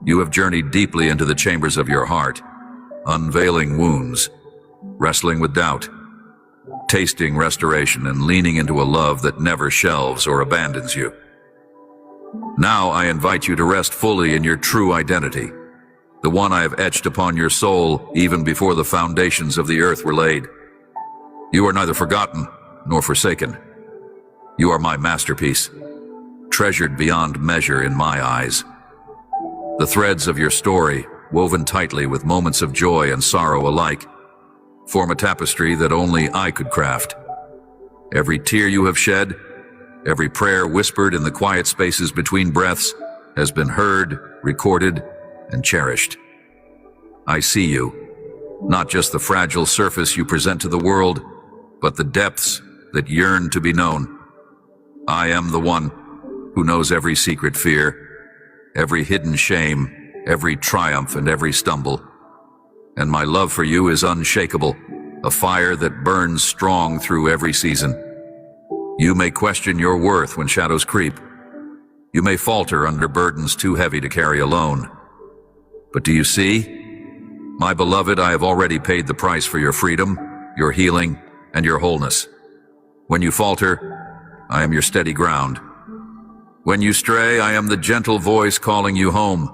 You have journeyed deeply into the chambers of your heart, unveiling wounds, wrestling with doubt, tasting restoration, and leaning into a love that never shelves or abandons you. Now I invite you to rest fully in your true identity, the one I have etched upon your soul even before the foundations of the earth were laid. You are neither forgotten nor forsaken. You are my masterpiece, treasured beyond measure in my eyes. The threads of your story, woven tightly with moments of joy and sorrow alike, form a tapestry that only I could craft. Every tear you have shed, every prayer whispered in the quiet spaces between breaths, has been heard, recorded, and cherished. I see you, not just the fragile surface you present to the world, but the depths that yearn to be known. I am the one who knows every secret fear, every hidden shame, every triumph, and every stumble. And my love for you is unshakable, a fire that burns strong through every season. You may question your worth when shadows creep. You may falter under burdens too heavy to carry alone. But do you see? My beloved, I have already paid the price for your freedom, your healing, and your wholeness. When you falter, I am your steady ground. When you stray, I am the gentle voice calling you home.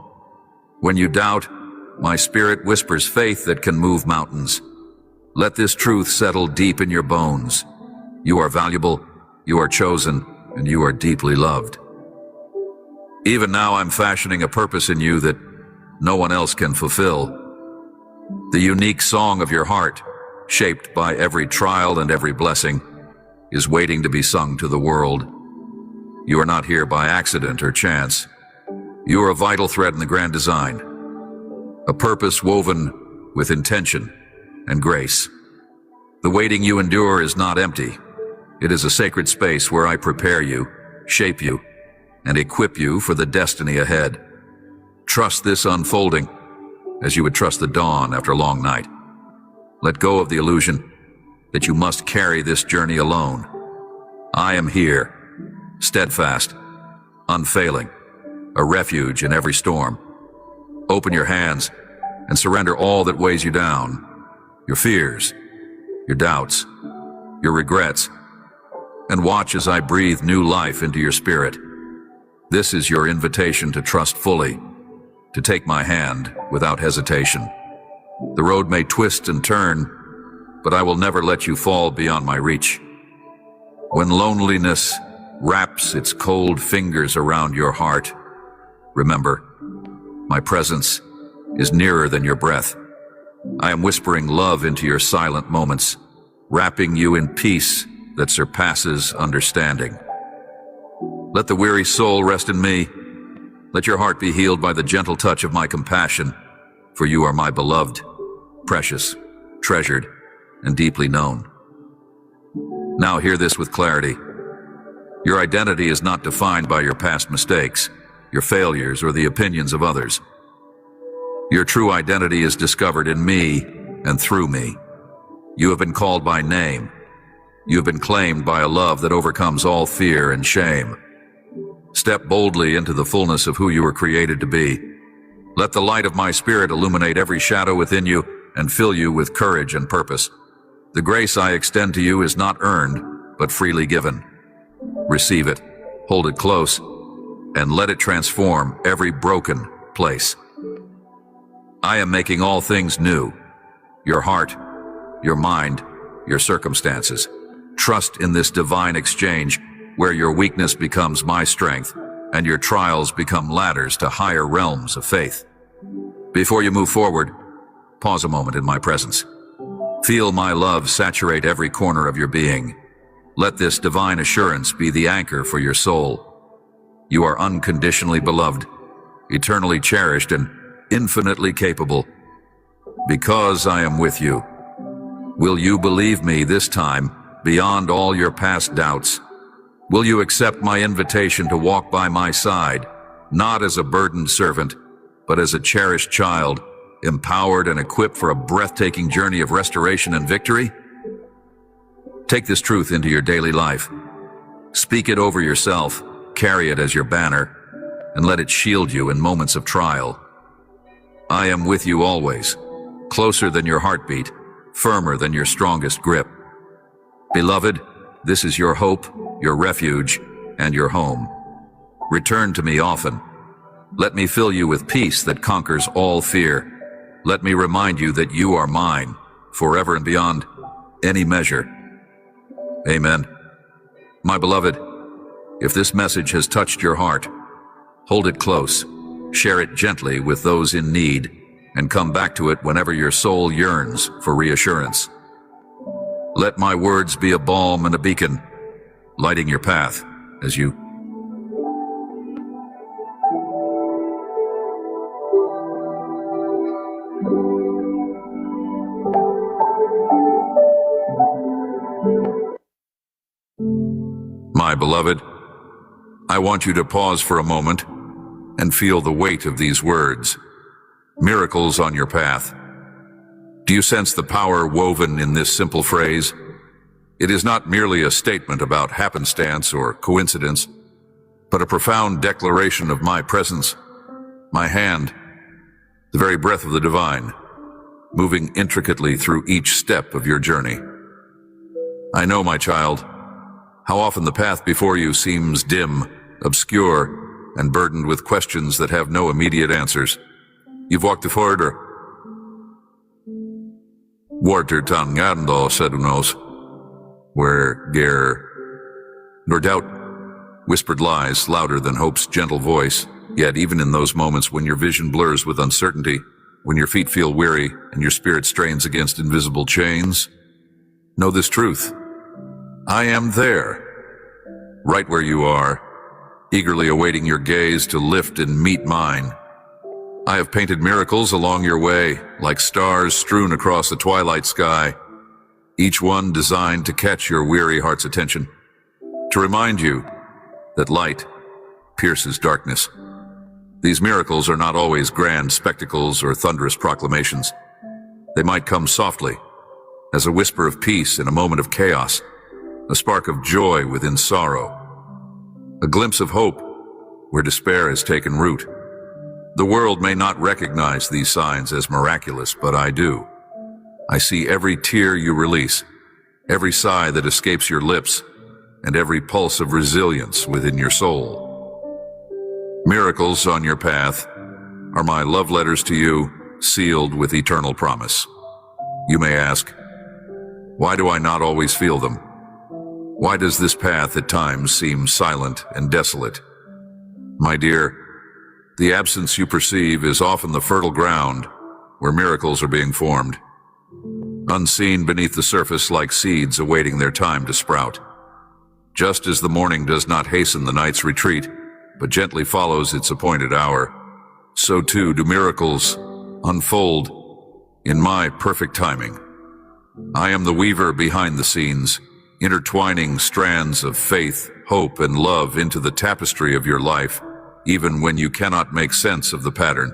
When you doubt, my spirit whispers faith that can move mountains. Let this truth settle deep in your bones. You are valuable, you are chosen, and you are deeply loved. Even now I'm fashioning a purpose in you that no one else can fulfill. The unique song of your heart, shaped by every trial and every blessing, is waiting to be sung to the world. You are not here by accident or chance. You are a vital thread in the grand design, a purpose woven with intention and grace. The waiting you endure is not empty. It is a sacred space where I prepare you, shape you, and equip you for the destiny ahead. Trust this unfolding as you would trust the dawn after a long night. Let go of the illusion that you must carry this journey alone. I am here, steadfast, unfailing, a refuge in every storm. Open your hands and surrender all that weighs you down, your fears, your doubts, your regrets, and watch as I breathe new life into your spirit. This is your invitation to trust fully, to take my hand without hesitation. The road may twist and turn, but I will never let you fall beyond my reach. When loneliness wraps its cold fingers around your heart, remember, my presence is nearer than your breath. I am whispering love into your silent moments, wrapping you in peace that surpasses understanding. Let the weary soul rest in me. Let your heart be healed by the gentle touch of my compassion, for you are my beloved, precious, treasured, and deeply known. Now hear this with clarity. Your identity is not defined by your past mistakes, your failures, or the opinions of others. Your true identity is discovered in me and through me. You have been called by name. You have been claimed by a love that overcomes all fear and shame. Step boldly into the fullness of who you were created to be. Let the light of my spirit illuminate every shadow within you and fill you with courage and purpose. The grace I extend to you is not earned, but freely given. Receive it, hold it close, and let it transform every broken place. I am making all things new. Your heart, your mind, your circumstances. Trust in this divine exchange where your weakness becomes my strength and your trials become ladders to higher realms of faith. Before you move forward, pause a moment in my presence. Feel my love saturate every corner of your being. Let this divine assurance be the anchor for your soul. You are unconditionally beloved, eternally cherished, and infinitely capable. Because I am with you, will you believe me this time beyond all your past doubts? Will you accept my invitation to walk by my side, not as a burdened servant, but as a cherished child, empowered and equipped for a breathtaking journey of restoration and victory? Take this truth into your daily life. Speak it over yourself, carry it as your banner, and let it shield you in moments of trial, I am with you always, closer than your heartbeat, firmer than your strongest grip. Beloved, this is your hope, your refuge, and your home. Return to me often. Let me fill you with peace that conquers all fear. Let me remind you that you are mine, forever and beyond any measure. Amen. My beloved, if this message has touched your heart, hold it close, share it gently with those in need, and come back to it whenever your soul yearns for reassurance. Let my words be a balm and a beacon, lighting your path as you My beloved, I want you to pause for a moment and feel the weight of these words. Miracles on your path. Do you sense the power woven in this simple phrase? It is not merely a statement about happenstance or coincidence, but a profound declaration of my presence, my hand, the very breath of the divine, moving intricately through each step of your journey. I know, my child, how often the path before you seems dim, obscure, and burdened with questions that have no immediate answers. You've walked the corridor. Watertangando sedunos, where nor doubt whispered lies louder than hope's gentle voice. Yet even in those moments when your vision blurs with uncertainty, when your feet feel weary and your spirit strains against invisible chains, know this truth. I am there, right where you are, eagerly awaiting your gaze to lift and meet mine. I have painted miracles along your way, like stars strewn across the twilight sky, each one designed to catch your weary heart's attention, to remind you that light pierces darkness. These miracles are not always grand spectacles or thunderous proclamations. They might come softly, as a whisper of peace in a moment of chaos, a spark of joy within sorrow, a glimpse of hope where despair has taken root. The world may not recognize these signs as miraculous, but I do. I see every tear you release, every sigh that escapes your lips, and every pulse of resilience within your soul. Miracles on your path are my love letters to you, sealed with eternal promise. You may ask, why do I not always feel them? Why does this path at times seem silent and desolate? My dear, the absence you perceive is often the fertile ground where miracles are being formed, unseen beneath the surface like seeds awaiting their time to sprout. Just as the morning does not hasten the night's retreat, but gently follows its appointed hour, so too do miracles unfold in my perfect timing. I am the weaver behind the scenes, intertwining strands of faith, hope, and love into the tapestry of your life, even when you cannot make sense of the pattern.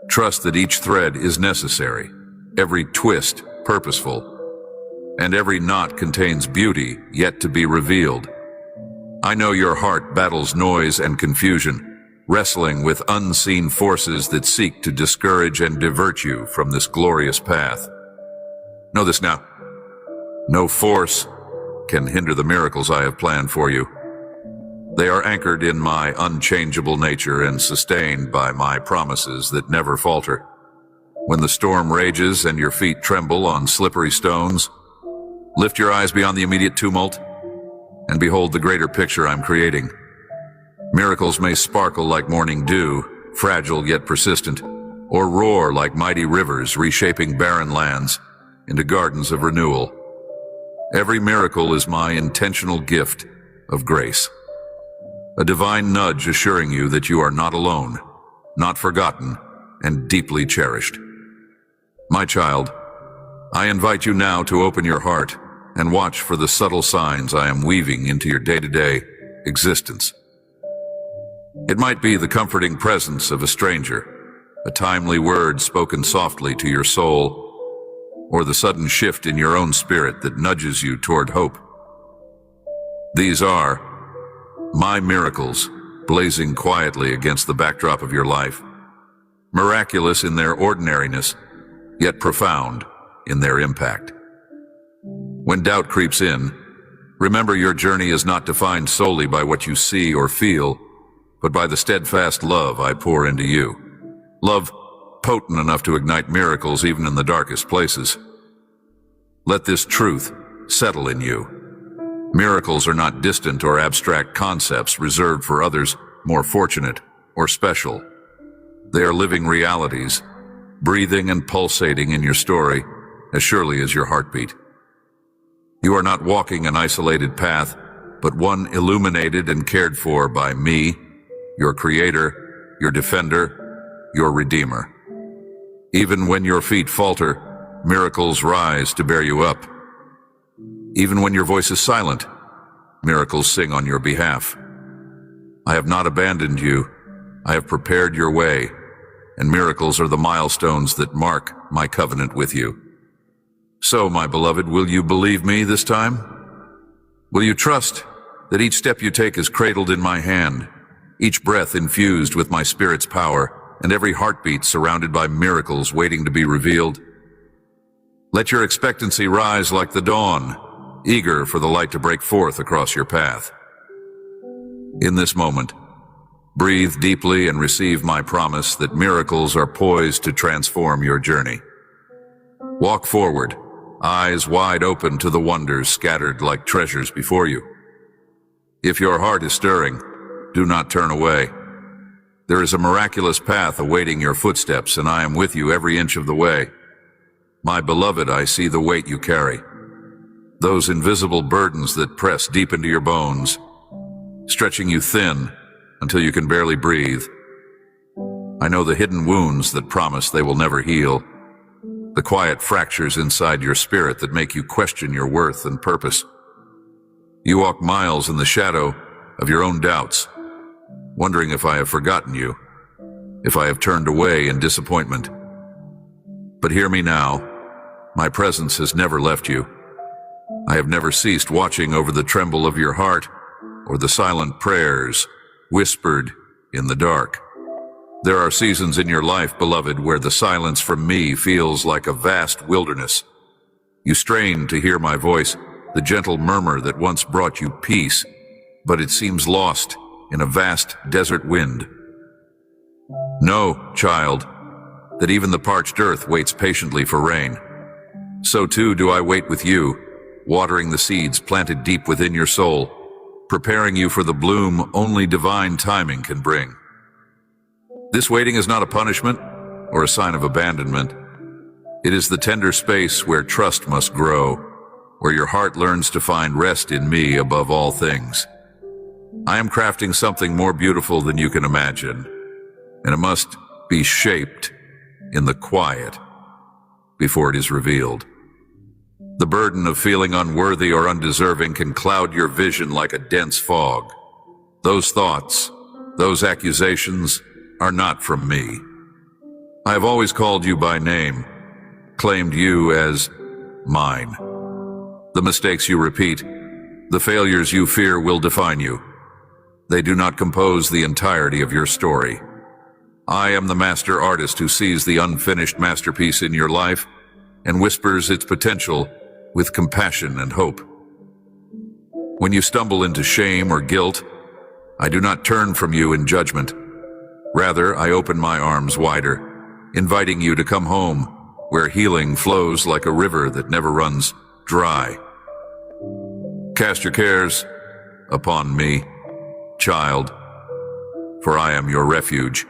Trust that each thread is necessary, every twist purposeful, and every knot contains beauty yet to be revealed. I know your heart battles noise and confusion, wrestling with unseen forces that seek to discourage and divert you from this glorious path. Know this now. No force can hinder the miracles I have planned for you. They are anchored in my unchangeable nature and sustained by my promises that never falter. When the storm rages and your feet tremble on slippery stones, lift your eyes beyond the immediate tumult and behold the greater picture I'm creating. Miracles may sparkle like morning dew, fragile yet persistent, or roar like mighty rivers reshaping barren lands into gardens of renewal. Every miracle is my intentional gift of grace, a divine nudge assuring you that you are not alone, not forgotten, and deeply cherished. My child, I invite you now to open your heart and watch for the subtle signs I am weaving into your day-to-day existence. It might be the comforting presence of a stranger, a timely word spoken softly to your soul, or the sudden shift in your own spirit that nudges you toward hope. These are my miracles blazing quietly against the backdrop of your life, miraculous in their ordinariness, yet profound in their impact. When doubt creeps in, remember your journey is not defined solely by what you see or feel, but by the steadfast love I pour into you. Love potent enough to ignite miracles even in the darkest places. Let this truth settle in you. Miracles are not distant or abstract concepts reserved for others more fortunate or special. They are living realities, breathing and pulsating in your story as surely as your heartbeat. You are not walking an isolated path, but one illuminated and cared for by me, your Creator, your Defender, your Redeemer. Even when your feet falter, miracles rise to bear you up. Even when your voice is silent, miracles sing on your behalf. I have not abandoned you. I have prepared your way, and miracles are the milestones that mark my covenant with you. So, my beloved, will you believe me this time? Will you trust that each step you take is cradled in my hand, each breath infused with my Spirit's power, and every heartbeat surrounded by miracles waiting to be revealed? Let your expectancy rise like the dawn, eager for the light to break forth across your path. In this moment, breathe deeply and receive my promise that miracles are poised to transform your journey. Walk forward, eyes wide open to the wonders scattered like treasures before you. If your heart is stirring, do not turn away. There is a miraculous path awaiting your footsteps, and I am with you every inch of the way. My beloved, I see the weight you carry, those invisible burdens that press deep into your bones, stretching you thin until you can barely breathe. I know the hidden wounds that promise they will never heal, the quiet fractures inside your spirit that make you question your worth and purpose. You walk miles in the shadow of your own doubts, wondering if I have forgotten you, if I have turned away in disappointment. But hear me now. My presence has never left you. I have never ceased watching over the tremble of your heart or the silent prayers whispered in the dark. There are seasons in your life, beloved, where the silence from me feels like a vast wilderness. You strain to hear my voice, the gentle murmur that once brought you peace, but it seems lost in a vast desert wind. Know, child, that even the parched earth waits patiently for rain. So too do I wait with you, watering the seeds planted deep within your soul, preparing you for the bloom only divine timing can bring. This waiting is not a punishment or a sign of abandonment. It is the tender space where trust must grow, where your heart learns to find rest in me above all things. I am crafting something more beautiful than you can imagine, and it must be shaped in the quiet before it is revealed. The burden of feeling unworthy or undeserving can cloud your vision like a dense fog. Those thoughts, those accusations are not from me. I have always called you by name, claimed you as mine. The mistakes you repeat, the failures you fear will define you. They do not compose the entirety of your story. I am the master artist who sees the unfinished masterpiece in your life and whispers its potential with compassion and hope. When you stumble into shame or guilt, I do not turn from you in judgment. Rather, I open my arms wider, inviting you to come home, where healing flows like a river that never runs dry. Cast your cares upon me, child, for I am your refuge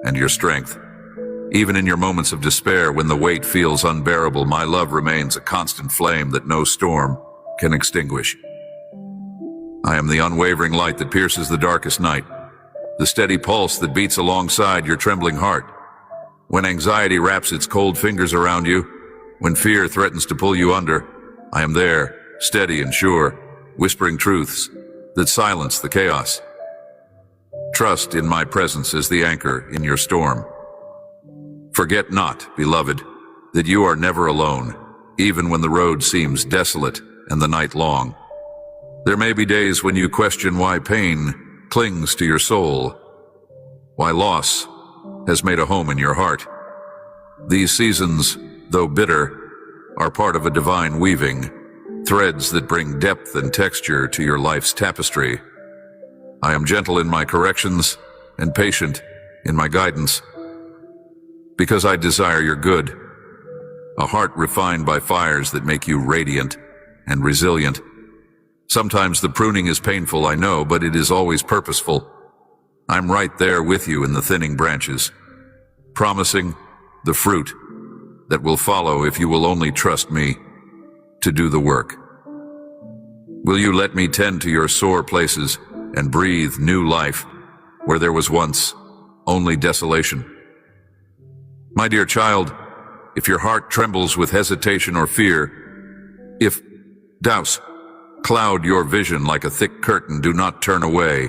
and your strength. Even in your moments of despair, when the weight feels unbearable, my love remains a constant flame that no storm can extinguish. I am the unwavering light that pierces the darkest night, the steady pulse that beats alongside your trembling heart. When anxiety wraps its cold fingers around you, when fear threatens to pull you under, I am there, steady and sure, whispering truths that silence the chaos. Trust in my presence as the anchor in your storm. Forget not, beloved, that you are never alone, even when the road seems desolate and the night long. There may be days when you question why pain clings to your soul, why loss has made a home in your heart. These seasons, though bitter, are part of a divine weaving, threads that bring depth and texture to your life's tapestry. I am gentle in my corrections and patient in my guidance, because I desire your good, a heart refined by fires that make you radiant and resilient. Sometimes the pruning is painful, I know, but it is always purposeful. I'm right there with you in the thinning branches, promising the fruit that will follow if you will only trust me to do the work. Will you let me tend to your sore places and breathe new life where there was once only desolation? My dear child, if your heart trembles with hesitation or fear, if doubts cloud your vision like a thick curtain, do not turn away.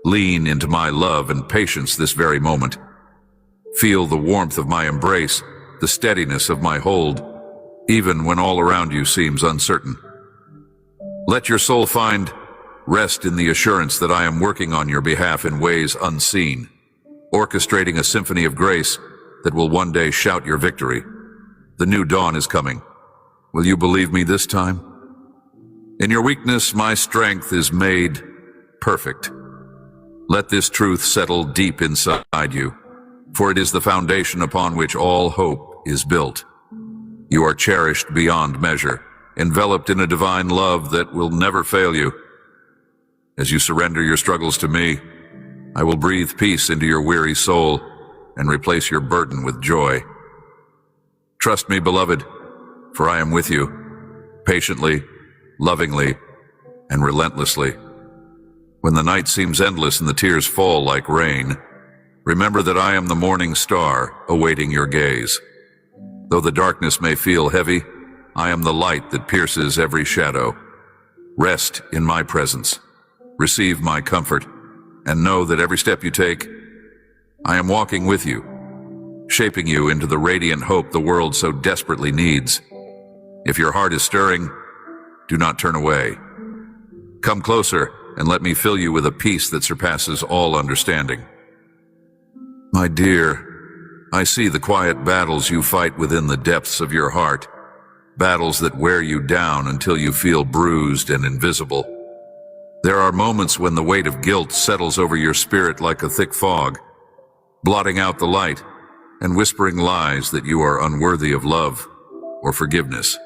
Lean into my love and patience this very moment. Feel the warmth of my embrace, the steadiness of my hold, even when all around you seems uncertain. Let your soul find rest in the assurance that I am working on your behalf in ways unseen, orchestrating a symphony of grace that will one day shout your victory. The new dawn is coming. Will you believe me this time? In your weakness, my strength is made perfect. Let this truth settle deep inside you, for it is the foundation upon which all hope is built. You are cherished beyond measure, enveloped in a divine love that will never fail you. As you surrender your struggles to me, I will breathe peace into your weary soul and replace your burden with joy. Trust me, beloved, for I am with you, patiently, lovingly, and relentlessly. When the night seems endless and the tears fall like rain, remember that I am the morning star awaiting your gaze. Though the darkness may feel heavy, I am the light that pierces every shadow. Rest in my presence, receive my comfort, and know that every step you take, I am walking with you, shaping you into the radiant hope the world so desperately needs. If your heart is stirring, do not turn away. Come closer and let me fill you with a peace that surpasses all understanding. My dear, I see the quiet battles you fight within the depths of your heart, battles that wear you down until you feel bruised and invisible. There are moments when the weight of guilt settles over your spirit like a thick fog, blotting out the light and whispering lies that you are unworthy of love or forgiveness.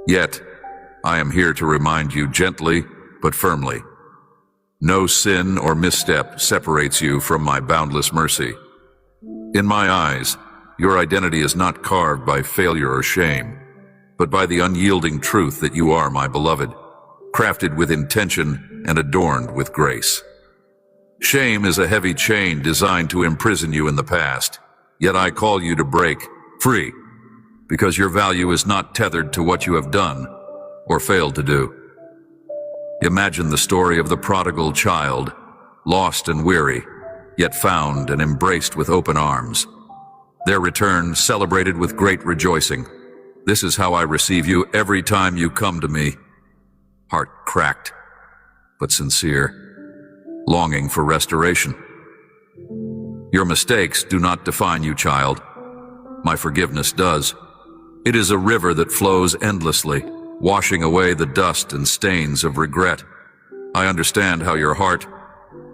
Yet, I am here to remind you gently but firmly. No sin or misstep separates you from my boundless mercy. In my eyes, your identity is not carved by failure or shame, but by the unyielding truth that you are my beloved, crafted with intention and adorned with grace. Shame is a heavy chain designed to imprison you in the past, yet I call you to break free, because your value is not tethered to what you have done or failed to do. Imagine the story of the prodigal child, lost and weary, yet found and embraced with open arms. Their return celebrated with great rejoicing. This is how I receive you every time you come to me, heart cracked but sincere, longing for restoration. Your mistakes do not define you, child. My forgiveness does. It is a river that flows endlessly, washing away the dust and stains of regret. I understand how your heart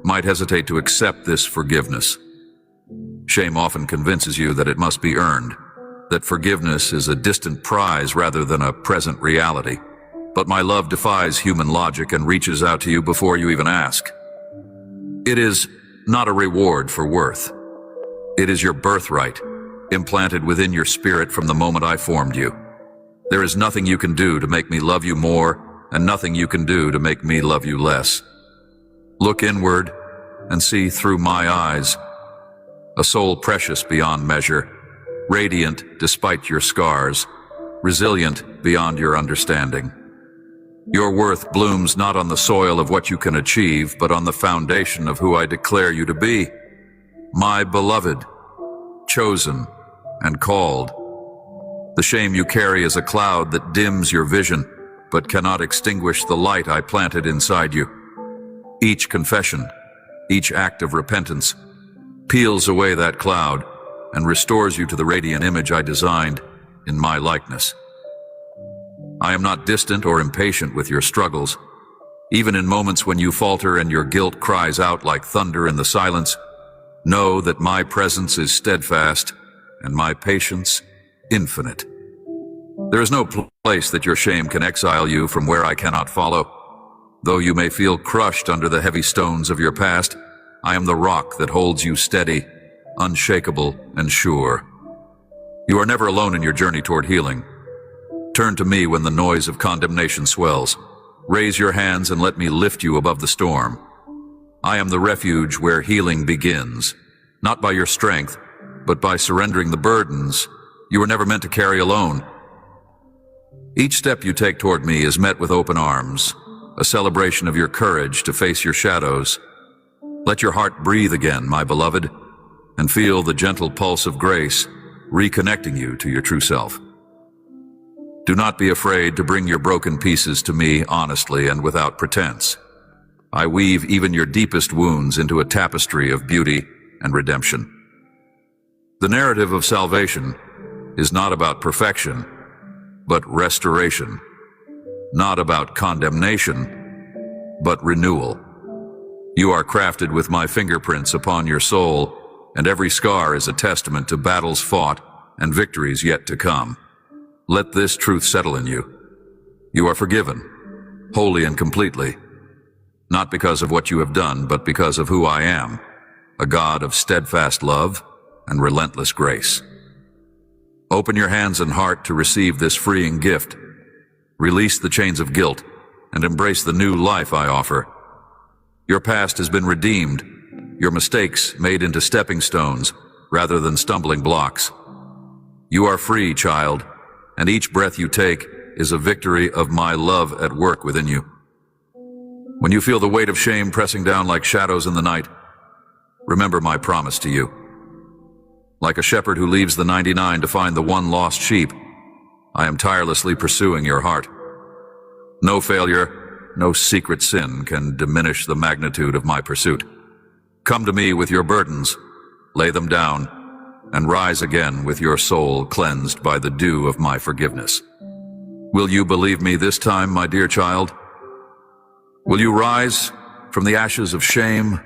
might hesitate to accept this forgiveness. Shame often convinces you that it must be earned, that forgiveness is a distant prize rather than a present reality. But my love defies human logic and reaches out to you before you even ask. It is not a reward for worth. It is your birthright, implanted within your spirit from the moment I formed you. There is nothing you can do to make me love you more, and nothing you can do to make me love you less. Look inward and see through my eyes a soul precious beyond measure, radiant despite your scars, resilient beyond your understanding. Your worth blooms not on the soil of what you can achieve, but on the foundation of who I declare you to be. My beloved, chosen and called. The shame you carry is a cloud that dims your vision, but cannot extinguish the light I planted inside you. Each confession, each act of repentance, peels away that cloud, and restores you to the radiant image I designed in my likeness. I am not distant or impatient with your struggles. Even in moments when you falter and your guilt cries out like thunder in the silence, know that my presence is steadfast and my patience infinite. There is no place that your shame can exile you from where I cannot follow. Though you may feel crushed under the heavy stones of your past, I am the rock that holds you steady, unshakable, and sure. You are never alone in your journey toward healing. Turn to me when the noise of condemnation swells. Raise your hands and let me lift you above the storm. I am the refuge where healing begins, not by your strength, but by surrendering the burdens you were never meant to carry alone. Each step you take toward me is met with open arms, a celebration of your courage to face your shadows. Let your heart breathe again, my beloved, and feel the gentle pulse of grace reconnecting you to your true self. Do not be afraid to bring your broken pieces to me honestly and without pretense. I weave even your deepest wounds into a tapestry of beauty and redemption. The narrative of salvation is not about perfection, but restoration. Not about condemnation, but renewal. You are crafted with my fingerprints upon your soul, and every scar is a testament to battles fought and victories yet to come. Let this truth settle in you. You are forgiven, wholly and completely, not because of what you have done, but because of who I am, a God of steadfast love and relentless grace. Open your hands and heart to receive this freeing gift. Release the chains of guilt and embrace the new life I offer. Your past has been redeemed, your mistakes made into stepping stones rather than stumbling blocks. You are free, child, and each breath you take is a victory of my love at work within you. When you feel the weight of shame pressing down like shadows in the night, remember my promise to you. Like a shepherd who leaves the 99 to find the one lost sheep, I am tirelessly pursuing your heart. No failure, no secret sin can diminish the magnitude of my pursuit. Come to me with your burdens, lay them down, and rise again with your soul cleansed by the dew of my forgiveness. Will you believe me this time, my dear child? Will you rise from the ashes of shame,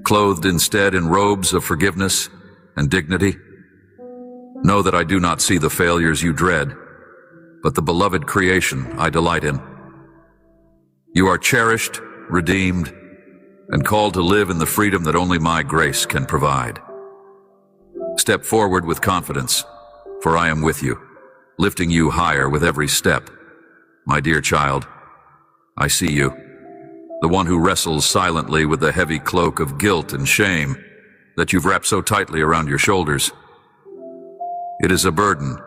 clothed instead in robes of forgiveness and dignity? Know that I do not see the failures you dread, but the beloved creation I delight in. You are cherished, redeemed, and called to live in the freedom that only my grace can provide. Step forward with confidence, for I am with you, lifting you higher with every step. My dear child, I see you, the one who wrestles silently with the heavy cloak of guilt and shame that you've wrapped so tightly around your shoulders. It is a burden,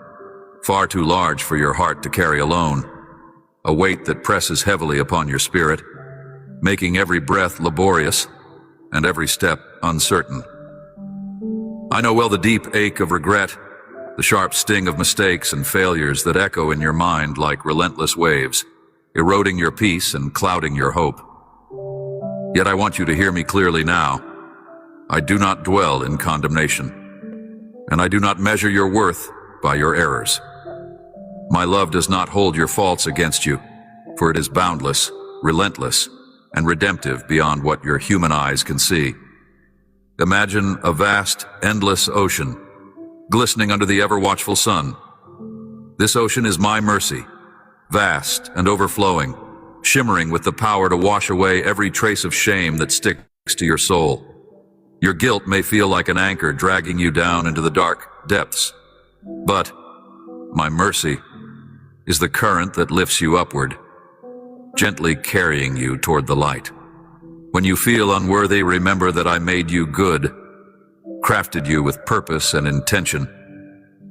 far too large for your heart to carry alone, a weight that presses heavily upon your spirit, making every breath laborious and every step uncertain. I know well the deep ache of regret, the sharp sting of mistakes and failures that echo in your mind like relentless waves, eroding your peace and clouding your hope. Yet I want you to hear me clearly now. I do not dwell in condemnation, and I do not measure your worth by your errors. My love does not hold your faults against you, for it is boundless, relentless, and redemptive beyond what your human eyes can see. Imagine a vast, endless ocean, glistening under the ever-watchful sun. This ocean is my mercy, vast and overflowing, shimmering with the power to wash away every trace of shame that sticks to your soul. Your guilt may feel like an anchor dragging you down into the dark depths, but my mercy is the current that lifts you upward, gently carrying you toward the light. When you feel unworthy, remember that I made you good, crafted you with purpose and intention,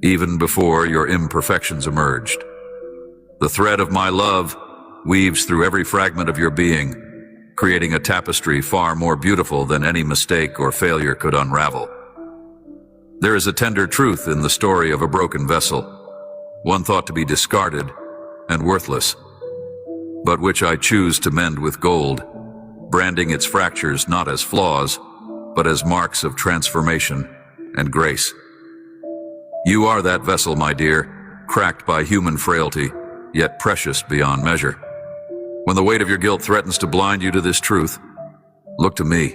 even before your imperfections emerged. The thread of my love weaves through every fragment of your being, creating a tapestry far more beautiful than any mistake or failure could unravel. There is a tender truth in the story of a broken vessel, one thought to be discarded and worthless, but which I choose to mend with gold, branding its fractures not as flaws, but as marks of transformation and grace. You are that vessel, my dear, cracked by human frailty, yet precious beyond measure. When the weight of your guilt threatens to blind you to this truth, look to me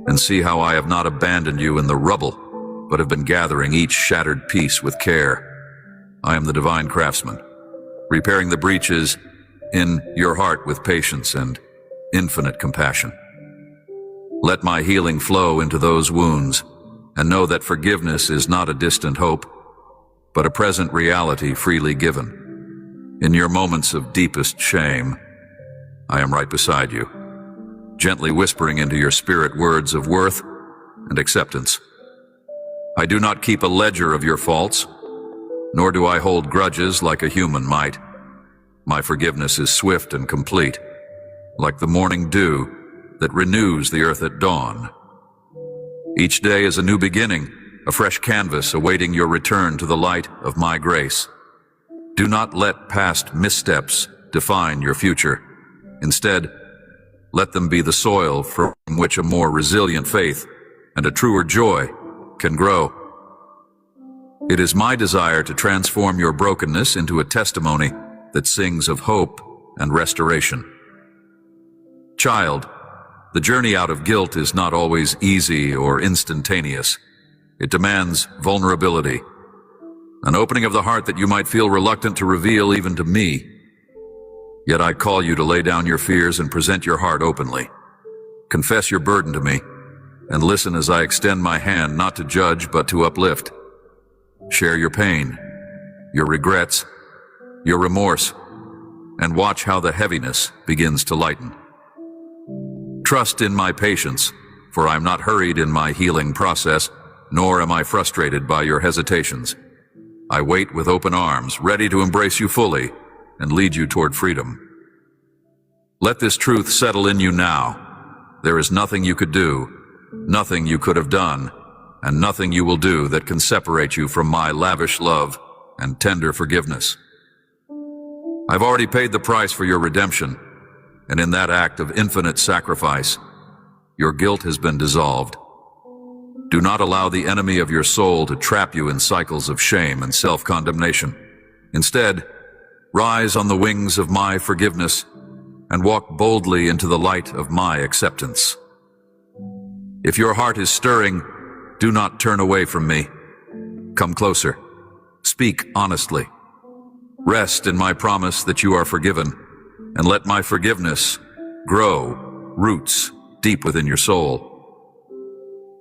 and see how I have not abandoned you in the rubble, but have been gathering each shattered piece with care. I am the divine craftsman, repairing the breaches in your heart with patience and infinite compassion. Let my healing flow into those wounds, and know that forgiveness is not a distant hope, but a present reality freely given. In your moments of deepest shame, I am right beside you, gently whispering into your spirit words of worth and acceptance. I do not keep a ledger of your faults, nor do I hold grudges like a human might. My forgiveness is swift and complete, like the morning dew that renews the earth at dawn. Each day is a new beginning, a fresh canvas awaiting your return to the light of my grace. Do not let past missteps define your future. Instead, let them be the soil from which a more resilient faith and a truer joy can grow. It is my desire to transform your brokenness into a testimony that sings of hope and restoration. Child, the journey out of guilt is not always easy or instantaneous. It demands vulnerability, an opening of the heart that you might feel reluctant to reveal even to me. Yet I call you to lay down your fears and present your heart openly. Confess your burden to me, and listen as I extend my hand not to judge but to uplift. Share your pain, your regrets, your remorse, and watch how the heaviness begins to lighten. Trust in my patience, for I am not hurried in my healing process, nor am I frustrated by your hesitations. I wait with open arms, ready to embrace you fully and lead you toward freedom. Let this truth settle in you now. There is nothing you could do, nothing you could have done, and nothing you will do that can separate you from my lavish love and tender forgiveness. I've already paid the price for your redemption, and in that act of infinite sacrifice, your guilt has been dissolved. Do not allow the enemy of your soul to trap you in cycles of shame and self-condemnation. Instead, rise on the wings of my forgiveness and walk boldly into the light of my acceptance. If your heart is stirring, do not turn away from me. Come closer. Speak honestly. Rest in my promise that you are forgiven, and let my forgiveness grow roots deep within your soul.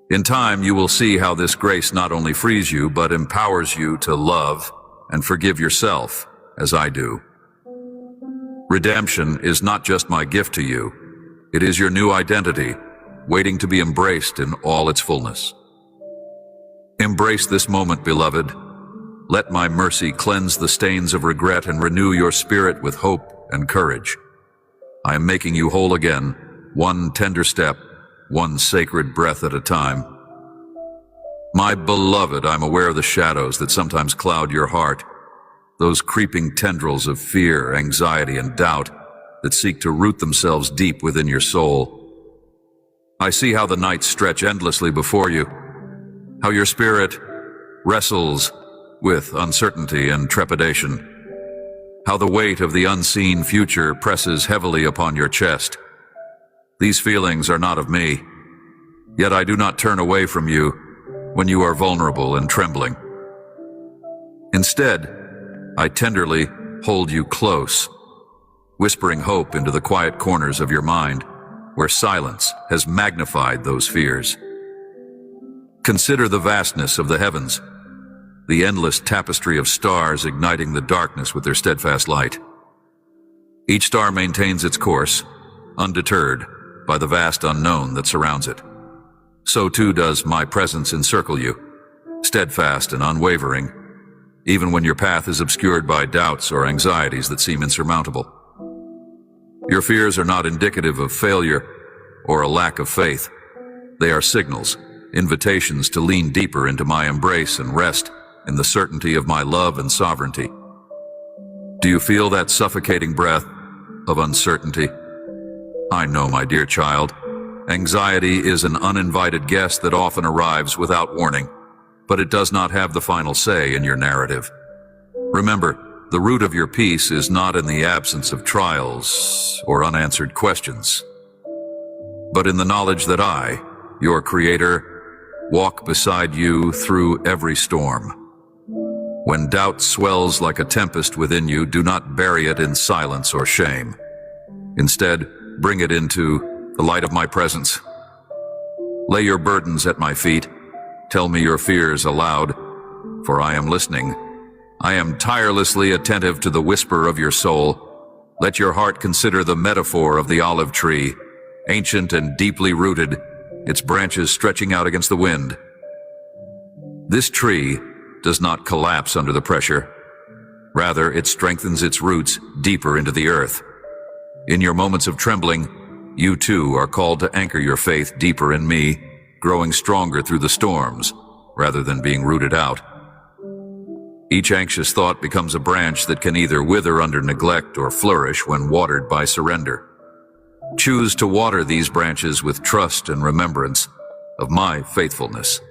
In time, you will see how this grace not only frees you, but empowers you to love and forgive yourself as I do. Redemption is not just my gift to you. It is your new identity, waiting to be embraced in all its fullness. Embrace this moment, beloved. Let my mercy cleanse the stains of regret and renew your spirit with hope and courage. I am making you whole again, one tender step, one sacred breath at a time. My beloved, I'm aware of the shadows that sometimes cloud your heart, those creeping tendrils of fear, anxiety, and doubt that seek to root themselves deep within your soul. I see how the nights stretch endlessly before you, how your spirit wrestles with uncertainty and trepidation, how the weight of the unseen future presses heavily upon your chest. These feelings are not of me, yet I do not turn away from you when you are vulnerable and trembling. Instead, I tenderly hold you close, whispering hope into the quiet corners of your mind, where silence has magnified those fears. Consider the vastness of the heavens, the endless tapestry of stars igniting the darkness with their steadfast light. Each star maintains its course, undeterred by the vast unknown that surrounds it. So too does my presence encircle you, steadfast and unwavering, even when your path is obscured by doubts or anxieties that seem insurmountable. Your fears are not indicative of failure or a lack of faith. They are signals, invitations to lean deeper into my embrace and rest in the certainty of my love and sovereignty. Do you feel that suffocating breath of uncertainty? I know, my dear child, Anxiety is an uninvited guest that often arrives without warning, but it does not have the final say in your narrative. Remember, the root of your peace is not in the absence of trials or unanswered questions, but in the knowledge that I, your Creator, walk beside you through every storm. When doubt swells like a tempest within you, do not bury it in silence or shame. Instead, bring it into the light of my presence. Lay your burdens at my feet. Tell me your fears aloud, for I am listening. I am tirelessly attentive to the whisper of your soul. Let your heart consider the metaphor of the olive tree, ancient and deeply rooted, its branches stretching out against the wind. This tree does not collapse under the pressure. Rather, it strengthens its roots deeper into the earth. In your moments of trembling, you too are called to anchor your faith deeper in me, growing stronger through the storms, rather than being rooted out. Each anxious thought becomes a branch that can either wither under neglect or flourish when watered by surrender. Choose to water these branches with trust and remembrance of my faithfulness.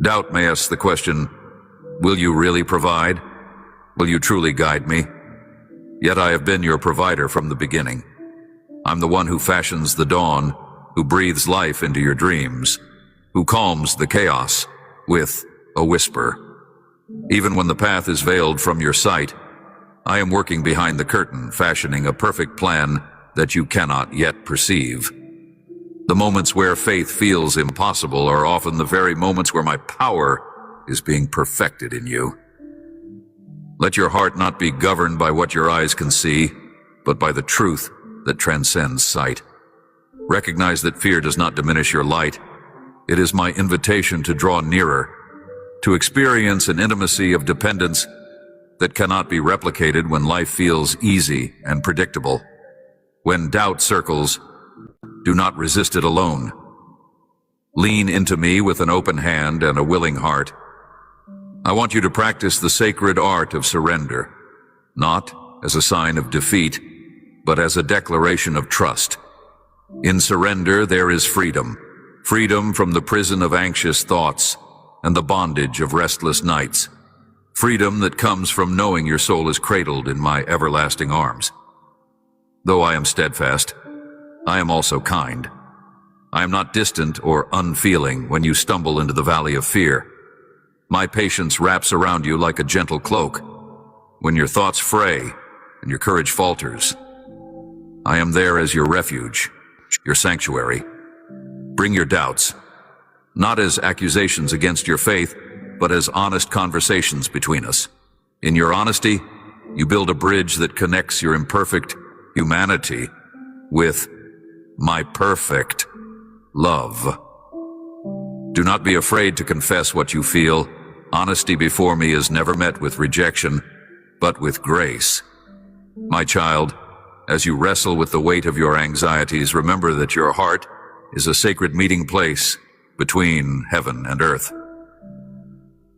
Doubt may ask the question, will you really provide? Will you truly guide me? Yet I have been your provider from the beginning. I'm the one who fashions the dawn, who breathes life into your dreams, who calms the chaos with a whisper. Even when the path is veiled from your sight, I am working behind the curtain, fashioning a perfect plan that you cannot yet perceive. The moments where faith feels impossible are often the very moments where my power is being perfected in you. Let your heart not be governed by what your eyes can see, but by the truth that transcends sight. Recognize that fear does not diminish your light. It is my invitation to draw nearer, to experience an intimacy of dependence that cannot be replicated when life feels easy and predictable. When doubt circles, do not resist it alone. Lean into me with an open hand and a willing heart. I want you to practice the sacred art of surrender, not as a sign of defeat, but as a declaration of trust. In surrender, there is freedom. Freedom from the prison of anxious thoughts and the bondage of restless nights. Freedom that comes from knowing your soul is cradled in my everlasting arms. Though I am steadfast, I am also kind. I am not distant or unfeeling when you stumble into the valley of fear. My patience wraps around you like a gentle cloak. When your thoughts fray and your courage falters, I am there as your refuge, your sanctuary. Bring your doubts, not as accusations against your faith, but as honest conversations between us. In your honesty, you build a bridge that connects your imperfect humanity with my perfect love. Do not be afraid to confess what you feel. Honesty before me is never met with rejection, but with grace. My child, as you wrestle with the weight of your anxieties, remember that your heart is a sacred meeting place between heaven and earth.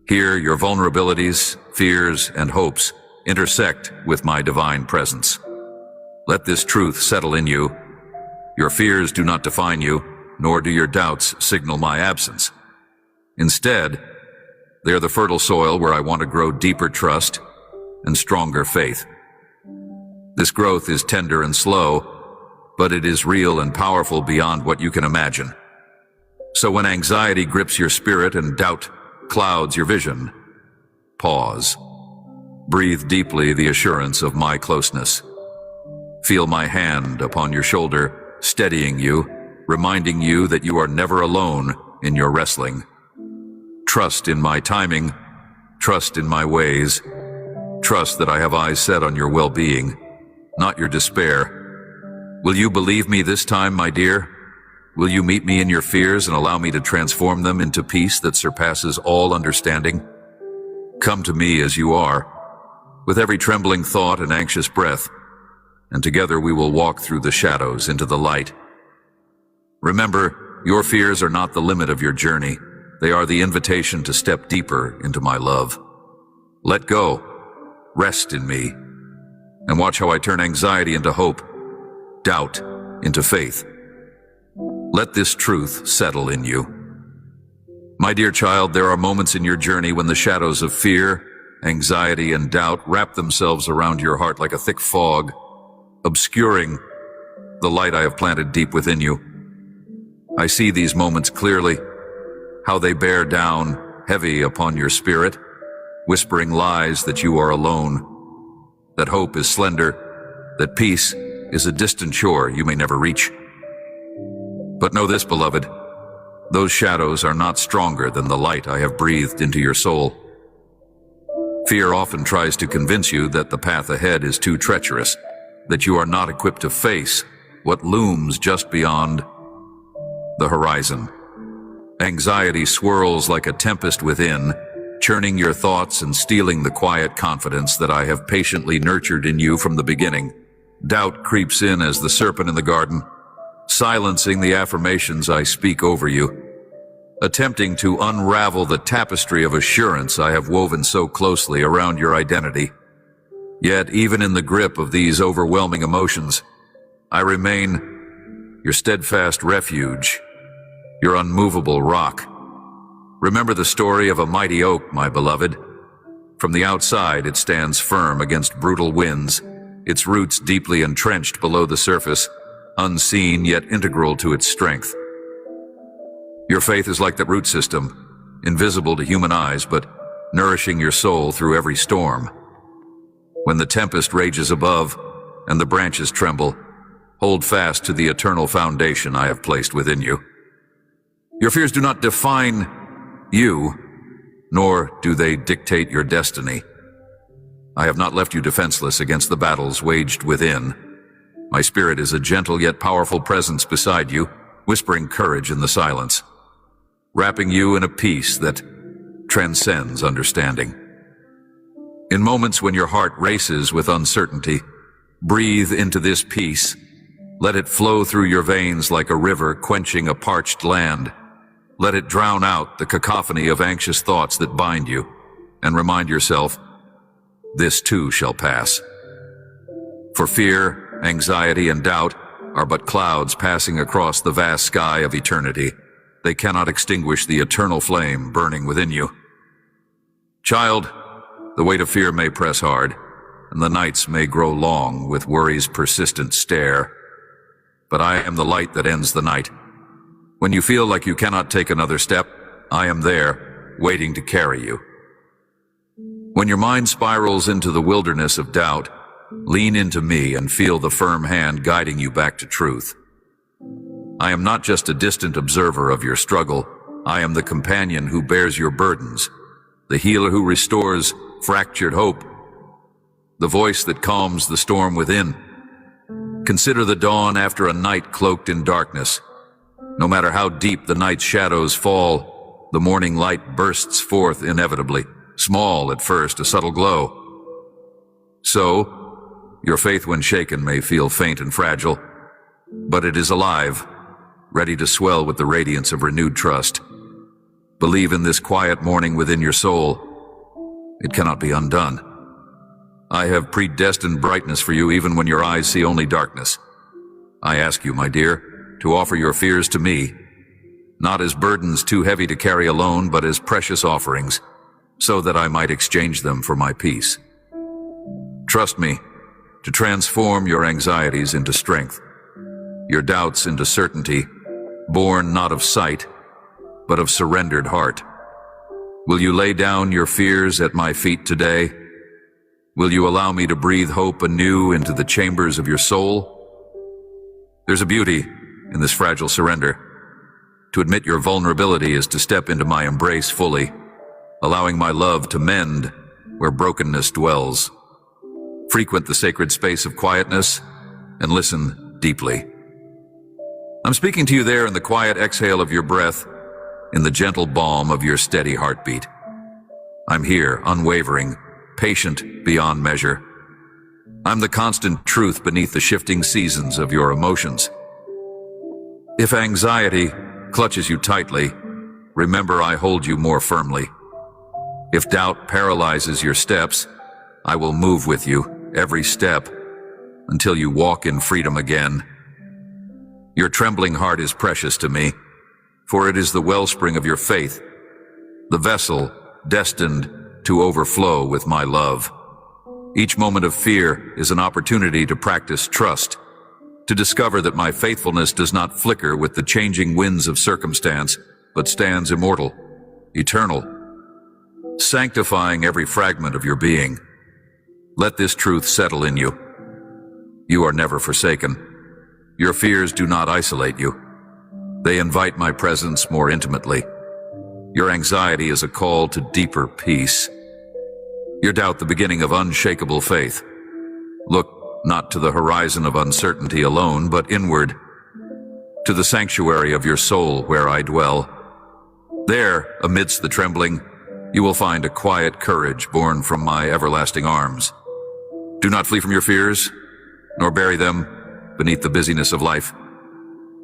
Here, your vulnerabilities, fears, and hopes intersect with my divine presence. Let this truth settle in you. Your fears do not define you, nor do your doubts signal my absence. Instead, they are the fertile soil where I want to grow deeper trust and stronger faith. This growth is tender and slow, but it is real and powerful beyond what you can imagine. So when anxiety grips your spirit and doubt clouds your vision, pause. Breathe deeply the assurance of my closeness. Feel my hand upon your shoulder, steadying you, reminding you that you are never alone in your wrestling. Trust in my timing, trust in my ways, trust that I have eyes set on your well-being, not your despair. Will you believe me this time, my dear? Will you meet me in your fears and allow me to transform them into peace that surpasses all understanding? Come to me as you are, with every trembling thought and anxious breath, and together we will walk through the shadows into the light. Remember, your fears are not the limit of your journey. They are the invitation to step deeper into my love. Let go, rest in me, and watch how I turn anxiety into hope, doubt into faith, Let this truth settle in you. My dear child, there are moments in your journey when the shadows of fear, anxiety, and doubt wrap themselves around your heart like a thick fog, obscuring the light I have planted deep within you. I see these moments clearly, how they bear down heavy upon your spirit, whispering lies that you are alone, that hope is slender, that peace is a distant shore you may never reach. But know this, beloved, those shadows are not stronger than the light I have breathed into your soul. Fear often tries to convince you that the path ahead is too treacherous, that you are not equipped to face what looms just beyond the horizon. Anxiety swirls like a tempest within, churning your thoughts and stealing the quiet confidence that I have patiently nurtured in you from the beginning. Doubt creeps in as the serpent in the garden, silencing the affirmations I speak over you, attempting to unravel the tapestry of assurance I have woven so closely around your identity. Yet, even in the grip of these overwhelming emotions, I remain your steadfast refuge, your unmovable rock. Remember the story of a mighty oak, my beloved. From the outside, it stands firm against brutal winds, its roots deeply entrenched below the surface, unseen yet integral to its strength. Your faith is like the root system, invisible to human eyes, but nourishing your soul through every storm. When the tempest rages above and the branches tremble, hold fast to the eternal foundation I have placed within you. Your fears do not define you, nor do they dictate your destiny. I have not left you defenseless against the battles waged within. My spirit is a gentle yet powerful presence beside you, whispering courage in the silence, wrapping you in a peace that transcends understanding. In moments when your heart races with uncertainty, breathe into this peace. Let it flow through your veins like a river quenching a parched land. Let it drown out the cacophony of anxious thoughts that bind you, and remind yourself, this too shall pass. For fear, anxiety, and doubt are but clouds passing across the vast sky of eternity. They cannot extinguish the eternal flame burning within you. Child, the weight of fear may press hard, and the nights may grow long with worry's persistent stare. But I am the light that ends the night. When you feel like you cannot take another step, I am there, waiting to carry you. When your mind spirals into the wilderness of doubt, lean into me and feel the firm hand guiding you back to truth. I am not just a distant observer of your struggle. I am the companion who bears your burdens, the healer who restores fractured hope, the voice that calms the storm within. Consider the dawn after a night cloaked in darkness. No matter how deep the night's shadows fall, the morning light bursts forth inevitably, small at first, a subtle glow. So, your faith when shaken may feel faint and fragile, but it is alive, ready to swell with the radiance of renewed trust. Believe in this quiet morning within your soul. It cannot be undone. I have predestined brightness for you even when your eyes see only darkness. I ask you, my dear, to offer your fears to me, not as burdens too heavy to carry alone, but as precious offerings, so that I might exchange them for my peace. Trust me to transform your anxieties into strength, your doubts into certainty, born not of sight, but of surrendered heart. Will you lay down your fears at my feet today? Will you allow me to breathe hope anew into the chambers of your soul? There's a beauty in this fragile surrender. To admit your vulnerability is to step into my embrace fully, allowing my love to mend where brokenness dwells. Frequent the sacred space of quietness and listen deeply. I'm speaking to you there in the quiet exhale of your breath, in the gentle balm of your steady heartbeat. I'm here, unwavering, patient beyond measure. I'm the constant truth beneath the shifting seasons of your emotions. If anxiety clutches you tightly, remember I hold you more firmly. If doubt paralyzes your steps, I will move with you every step until you walk in freedom again. Your trembling heart is precious to me, for it is the wellspring of your faith, the vessel destined to overflow with my love. Each moment of fear is an opportunity to practice trust, to discover that my faithfulness does not flicker with the changing winds of circumstance, but stands immortal, eternal, sanctifying every fragment of your being. Let this truth settle in you. You are never forsaken. Your fears do not isolate you. They invite my presence more intimately. Your anxiety is a call to deeper peace. Your doubt the beginning of unshakable faith. Look not to the horizon of uncertainty alone, but inward, to the sanctuary of your soul where I dwell. There, amidst the trembling, you will find a quiet courage born from my everlasting arms. Do not flee from your fears, nor bury them beneath the busyness of life.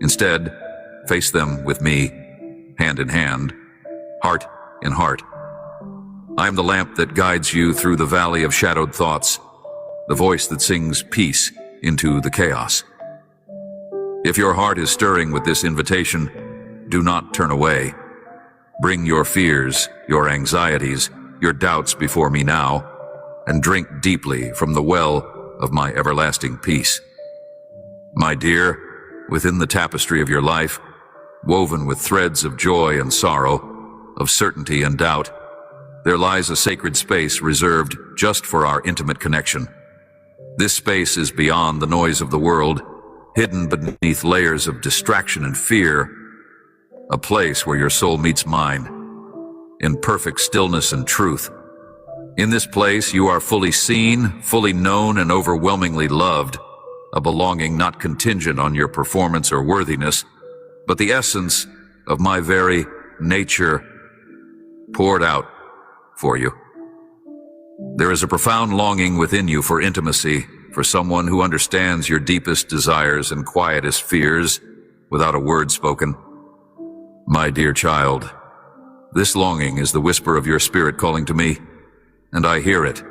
Instead, face them with me, hand in hand, heart in heart. I am the lamp that guides you through the valley of shadowed thoughts, the voice that sings peace into the chaos. If your heart is stirring with this invitation, do not turn away. Bring your fears, your anxieties, your doubts before me now, and drink deeply from the well of my everlasting peace. My dear, within the tapestry of your life, woven with threads of joy and sorrow, of certainty and doubt, there lies a sacred space reserved just for our intimate connection. This space is beyond the noise of the world, hidden beneath layers of distraction and fear, a place where your soul meets mine, in perfect stillness and truth. In this place, you are fully seen, fully known, and overwhelmingly loved, a belonging not contingent on your performance or worthiness, but the essence of my very nature poured out for you. There is a profound longing within you for intimacy, for someone who understands your deepest desires and quietest fears without a word spoken. My dear child, this longing is the whisper of your spirit calling to me, and I hear it.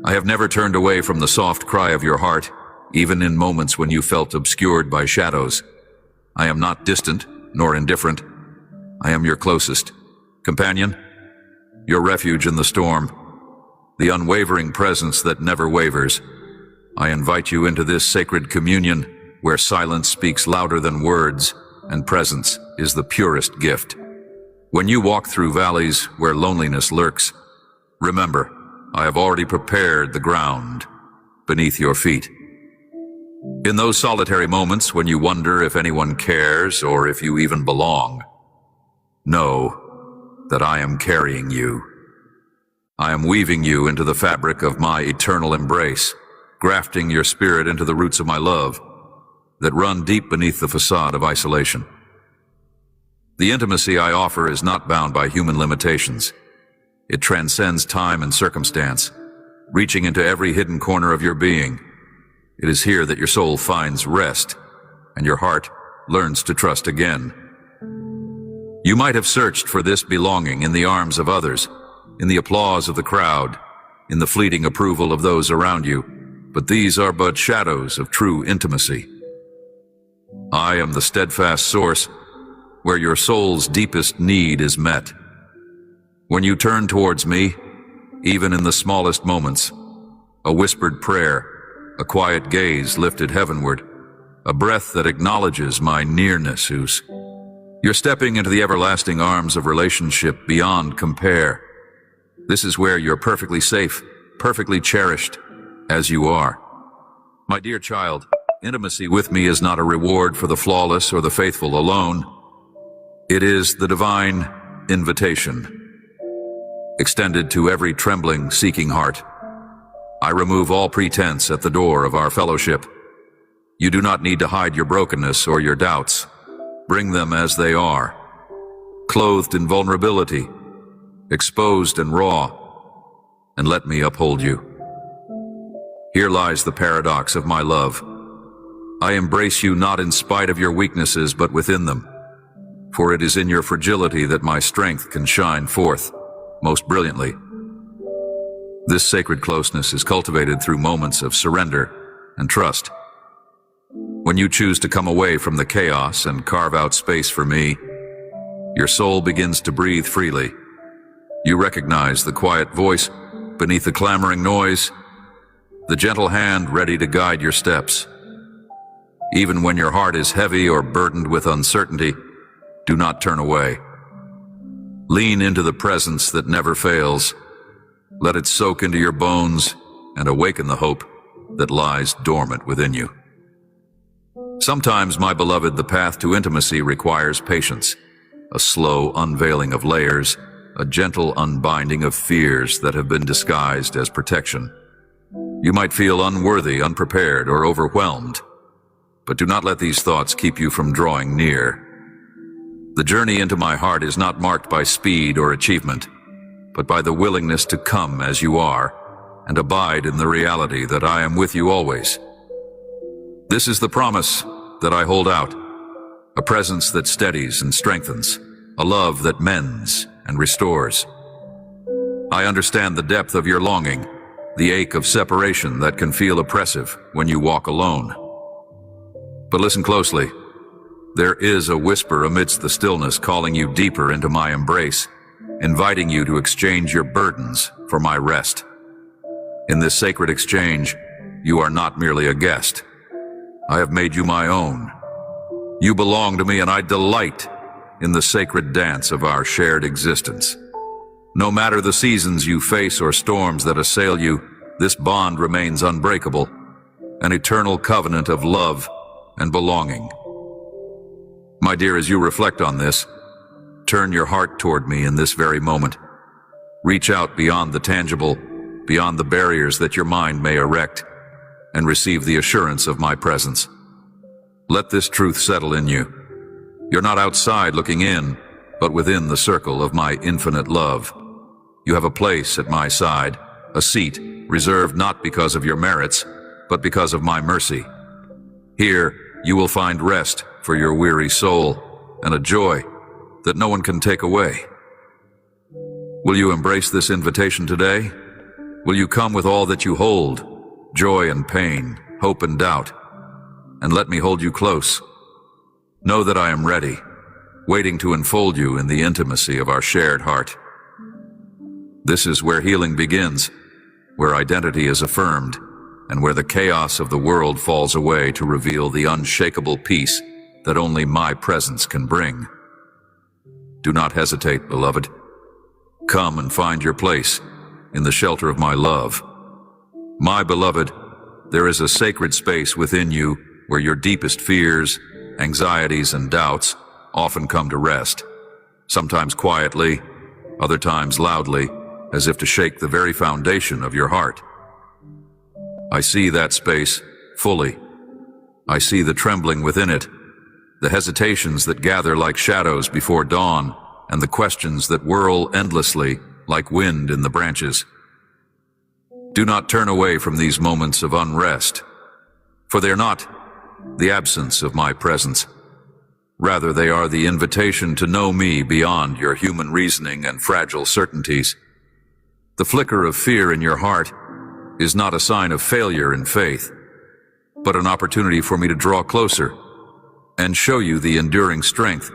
I have never turned away from the soft cry of your heart, even in moments when you felt obscured by shadows. I am not distant nor indifferent. I am your closest companion, your refuge in the storm, the unwavering presence that never wavers. I invite you into this sacred communion where silence speaks louder than words and presence is the purest gift. When you walk through valleys where loneliness lurks, remember, I have already prepared the ground beneath your feet. In those solitary moments when you wonder if anyone cares or if you even belong, know that I am carrying you. I am weaving you into the fabric of my eternal embrace, grafting your spirit into the roots of my love that run deep beneath the facade of isolation. The intimacy I offer is not bound by human limitations. It transcends time and circumstance, reaching into every hidden corner of your being. It is here that your soul finds rest, and your heart learns to trust again. You might have searched for this belonging in the arms of others, in the applause of the crowd, in the fleeting approval of those around you, but these are but shadows of true intimacy. I am the steadfast source where your soul's deepest need is met. When you turn towards me, even in the smallest moments, a whispered prayer, a quiet gaze lifted heavenward, a breath that acknowledges my nearness, you're stepping into the everlasting arms of relationship beyond compare. This is where you're perfectly safe, perfectly cherished, as you are. My dear child, intimacy with me is not a reward for the flawless or the faithful alone. It is the divine invitation, extended to every trembling, seeking heart. I remove all pretense at the door of our fellowship. You do not need to hide your brokenness or your doubts. Bring them as they are, clothed in vulnerability, exposed and raw, and let me uphold you. Here lies the paradox of my love. I embrace you not in spite of your weaknesses, but within them. For it is in your fragility that my strength can shine forth most brilliantly. This sacred closeness is cultivated through moments of surrender and trust. When you choose to come away from the chaos and carve out space for me, your soul begins to breathe freely. You recognize the quiet voice beneath the clamoring noise, the gentle hand ready to guide your steps. Even when your heart is heavy or burdened with uncertainty, do not turn away. Lean into the presence that never fails. Let it soak into your bones and awaken the hope that lies dormant within you. Sometimes, my beloved, the path to intimacy requires patience, a slow unveiling of layers, a gentle unbinding of fears that have been disguised as protection. You might feel unworthy, unprepared, or overwhelmed, but do not let these thoughts keep you from drawing near. The journey into my heart is not marked by speed or achievement, but by the willingness to come as you are and abide in the reality that I am with you always. This is the promise that I hold out, a presence that steadies and strengthens, a love that mends and restores. I understand the depth of your longing, the ache of separation that can feel oppressive when you walk alone. But listen closely. There is a whisper amidst the stillness calling you deeper into my embrace, inviting you to exchange your burdens for my rest. In this sacred exchange, you are not merely a guest. I have made you my own. You belong to me, and I delight in the sacred dance of our shared existence. No matter the seasons you face or storms that assail you, this bond remains unbreakable, an eternal covenant of love and belonging. My dear, as you reflect on this, turn your heart toward me in this very moment. Reach out beyond the tangible, beyond the barriers that your mind may erect, and receive the assurance of my presence. Let this truth settle in you. You're not outside looking in, but within the circle of my infinite love. You have a place at my side, a seat reserved not because of your merits, but because of my mercy. Here, you will find rest for your weary soul and a joy that no one can take away. Will you embrace this invitation today? Will you come with all that you hold, joy and pain, hope and doubt, and let me hold you close? Know that I am ready, waiting to enfold you in the intimacy of our shared heart. This is where healing begins, where identity is affirmed, and where the chaos of the world falls away to reveal the unshakable peace that only my presence can bring. Do not hesitate, beloved. Come and find your place in the shelter of my love. My beloved, there is a sacred space within you where your deepest fears, anxieties, and doubts often come to rest, sometimes quietly, other times loudly, as if to shake the very foundation of your heart. I see that space fully. I see the trembling within it, the hesitations that gather like shadows before dawn, and the questions that whirl endlessly like wind in the branches. Do not turn away from these moments of unrest, for they are not the absence of my presence. Rather, they are the invitation to know me beyond your human reasoning and fragile certainties. The flicker of fear in your heart is not a sign of failure in faith, but an opportunity for me to draw closer and show you the enduring strength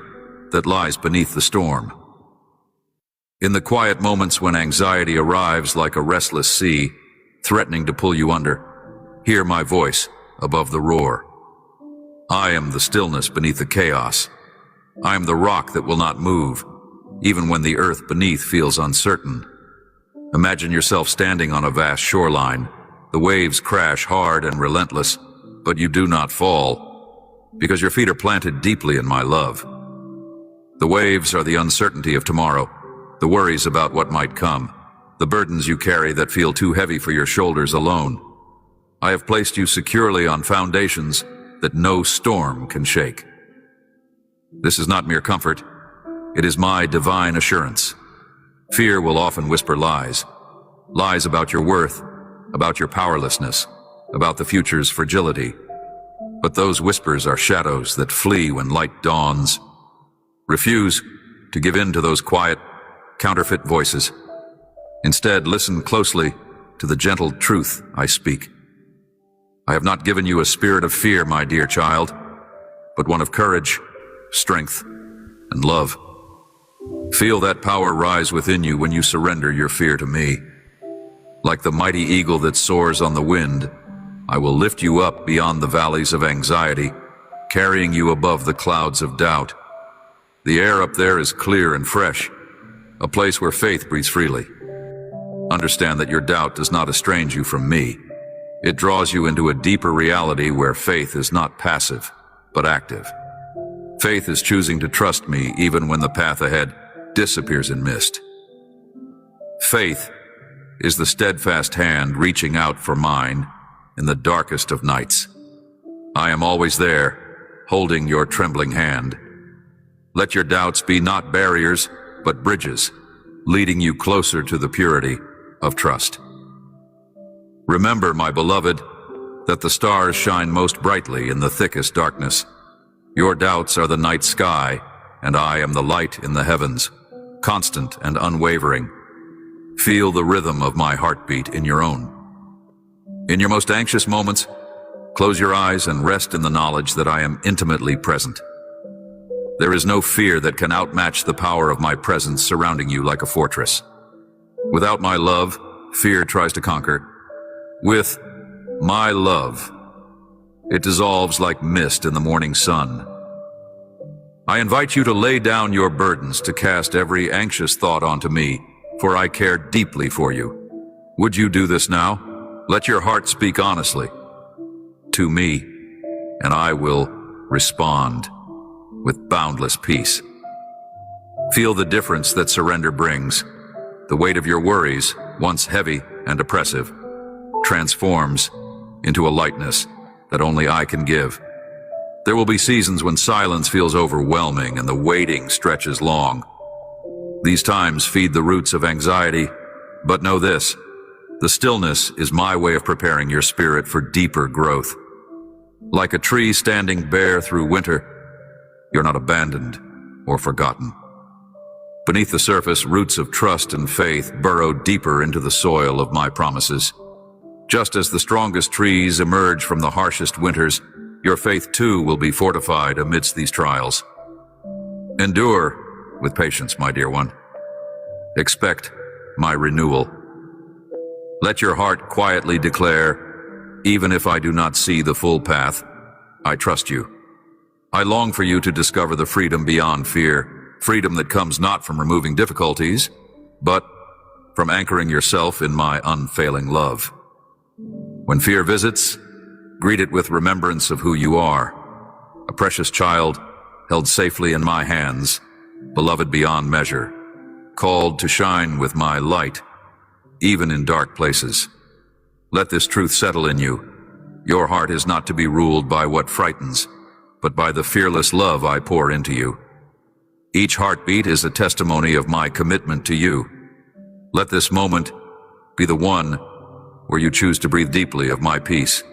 that lies beneath the storm. In the quiet moments when anxiety arrives like a restless sea, threatening to pull you under, hear my voice above the roar. I am the stillness beneath the chaos. I am the rock that will not move, even when the earth beneath feels uncertain. Imagine yourself standing on a vast shoreline. The waves crash hard and relentless, but you do not fall, because your feet are planted deeply in my love. The waves are the uncertainty of tomorrow, the worries about what might come, the burdens you carry that feel too heavy for your shoulders alone. I have placed you securely on foundations that no storm can shake. This is not mere comfort. It is my divine assurance. Fear will often whisper lies about your worth, about your powerlessness, about the future's fragility. But those whispers are shadows that flee when light dawns. Refuse to give in to those quiet, counterfeit voices. Instead, listen closely to the gentle truth I speak. I have not given you a spirit of fear, my dear child, but one of courage, strength, and love. Feel that power rise within you when you surrender your fear to me. Like the mighty eagle that soars on the wind, I will lift you up beyond the valleys of anxiety, carrying you above the clouds of doubt. The air up there is clear and fresh, a place where faith breathes freely. Understand that your doubt does not estrange you from me. It draws you into a deeper reality where faith is not passive, but active. Faith is choosing to trust me even when the path ahead disappears in mist. Faith is the steadfast hand reaching out for mine in the darkest of nights. I am always there, holding your trembling hand. Let your doubts be not barriers, but bridges, leading you closer to the purity of trust. Remember, my beloved, that the stars shine most brightly in the thickest darkness. Your doubts are the night sky, and I am the light in the heavens, constant and unwavering. Feel the rhythm of my heartbeat in your own. In your most anxious moments, close your eyes and rest in the knowledge that I am intimately present. There is no fear that can outmatch the power of my presence surrounding you like a fortress. Without my love, fear tries to conquer. With my love, it dissolves like mist in the morning sun. I invite you to lay down your burdens, to cast every anxious thought onto me, for I care deeply for you. Would you do this now? Let your heart speak honestly to me, and I will respond with boundless peace. Feel the difference that surrender brings. The weight of your worries, once heavy and oppressive, transforms into a lightness that only I can give. There will be seasons when silence feels overwhelming and the waiting stretches long. These times feed the roots of anxiety, but know this: the stillness is my way of preparing your spirit for deeper growth. Like a tree standing bare through winter, you're not abandoned or forgotten. Beneath the surface, roots of trust and faith burrow deeper into the soil of my promises. Just as the strongest trees emerge from the harshest winters, your faith too will be fortified amidst these trials. Endure with patience, my dear one. Expect my renewal. Let your heart quietly declare, even if I do not see the full path, I trust you. I long for you to discover the freedom beyond fear, freedom that comes not from removing difficulties, but from anchoring yourself in my unfailing love. When fear visits, greet it with remembrance of who you are, a precious child held safely in my hands, beloved beyond measure, called to shine with my light, even in dark places. Let this truth settle in you. Your heart is not to be ruled by what frightens, but by the fearless love I pour into you. Each heartbeat is a testimony of my commitment to you. Let this moment be the one where you choose to breathe deeply of my peace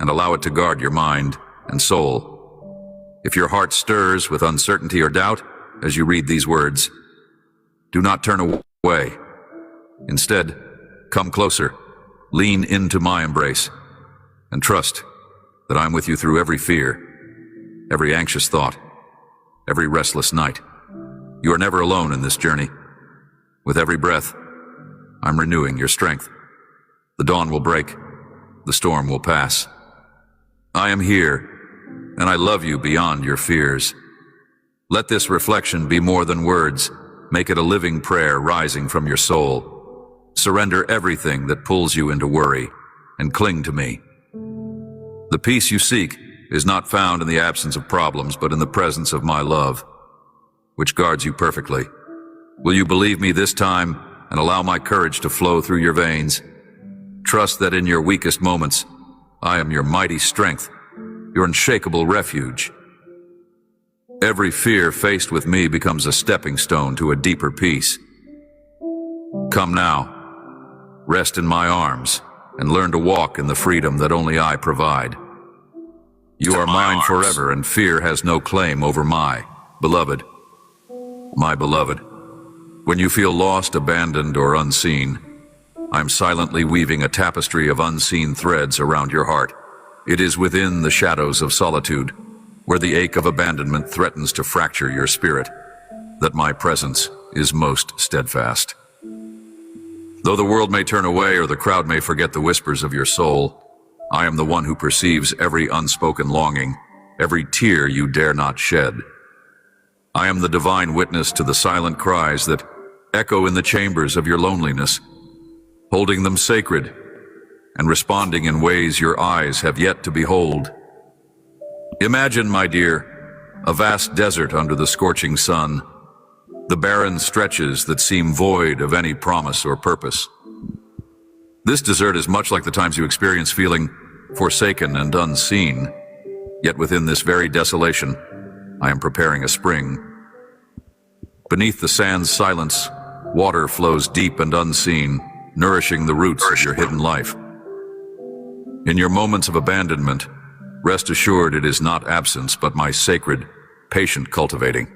and allow it to guard your mind and soul. If your heart stirs with uncertainty or doubt as you read these words, do not turn away. Instead, come closer, lean into my embrace, and trust that I'm with you through every fear, every anxious thought, every restless night. You are never alone in this journey. With every breath, I'm renewing your strength. The dawn will break, the storm will pass. I am here, and I love you beyond your fears. Let this reflection be more than words. Make it a living prayer rising from your soul. Surrender everything that pulls you into worry, and cling to me. The peace you seek is not found in the absence of problems, but in the presence of my love, which guards you perfectly. Will you believe me this time and allow my courage to flow through your veins? Trust that in your weakest moments, I am your mighty strength, your unshakable refuge. Every fear faced with me becomes a stepping stone to a deeper peace. Come now, rest in my arms, and learn to walk in the freedom that only I provide. You are mine forever, and fear has no claim over my beloved. My beloved, when you feel lost, abandoned, or unseen, I'm silently weaving a tapestry of unseen threads around your heart. It is within the shadows of solitude, where the ache of abandonment threatens to fracture your spirit, that my presence is most steadfast. Though the world may turn away or the crowd may forget the whispers of your soul, I am the one who perceives every unspoken longing, every tear you dare not shed. I am the divine witness to the silent cries that echo in the chambers of your loneliness, holding them sacred and responding in ways your eyes have yet to behold. Imagine, my dear, a vast desert under the scorching sun, the barren stretches that seem void of any promise or purpose. This desert is much like the times you experience feeling forsaken and unseen, yet within this very desolation, I am preparing a spring. Beneath the sand's silence, water flows deep and unseen, nourishing the roots of your hidden life. In your moments of abandonment, rest assured it is not absence, but my sacred, patient cultivating.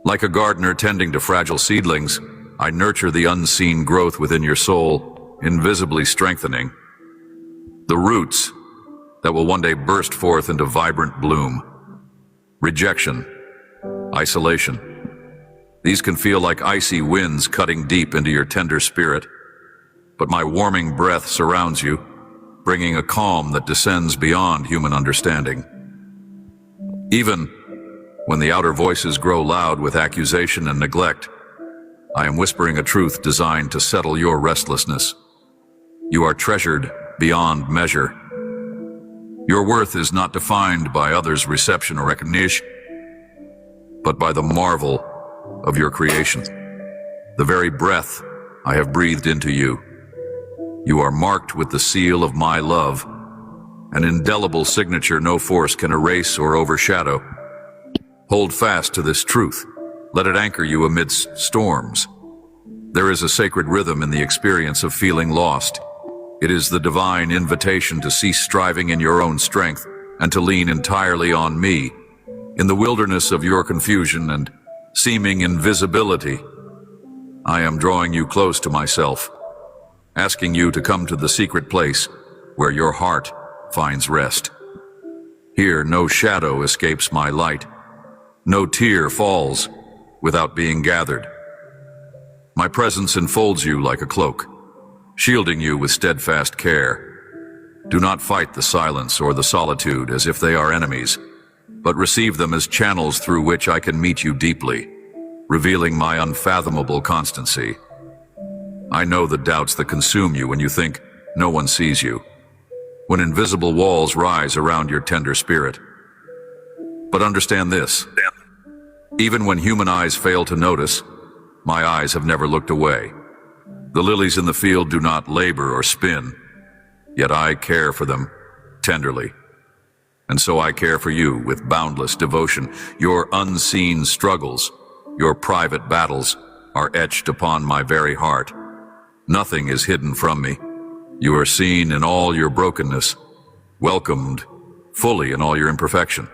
Like a gardener tending to fragile seedlings, I nurture the unseen growth within your soul, invisibly strengthening the roots that will one day burst forth into vibrant bloom. Rejection, isolation. These can feel like icy winds cutting deep into your tender spirit, but my warming breath surrounds you, bringing a calm that descends beyond human understanding. Even when the outer voices grow loud with accusation and neglect, I am whispering a truth designed to settle your restlessness. You are treasured beyond measure. Your worth is not defined by others' reception or recognition, but by the marvel of your creation, the very breath I have breathed into you. You are marked with the seal of my love, an indelible signature no force can erase or overshadow. Hold fast to this truth. Let it anchor you amidst storms. There is a sacred rhythm in the experience of feeling lost. It is the divine invitation to cease striving in your own strength and to lean entirely on me. In the wilderness of your confusion and seeming invisibility, I am drawing you close to myself, asking you to come to the secret place where your heart finds rest. Here, no shadow escapes my light. No tear falls without being gathered. My presence enfolds you like a cloak, shielding you with steadfast care. Do not fight the silence or the solitude as if they are enemies, but receive them as channels through which I can meet you deeply, revealing my unfathomable constancy. I know the doubts that consume you when you think no one sees you, when invisible walls rise around your tender spirit. But understand this, even when human eyes fail to notice, my eyes have never looked away. The lilies in the field do not labor or spin, yet I care for them tenderly. And so I care for you with boundless devotion. Your unseen struggles, your private battles, are etched upon my very heart. Nothing is hidden from me. You are seen in all your brokenness, welcomed fully in all your imperfection.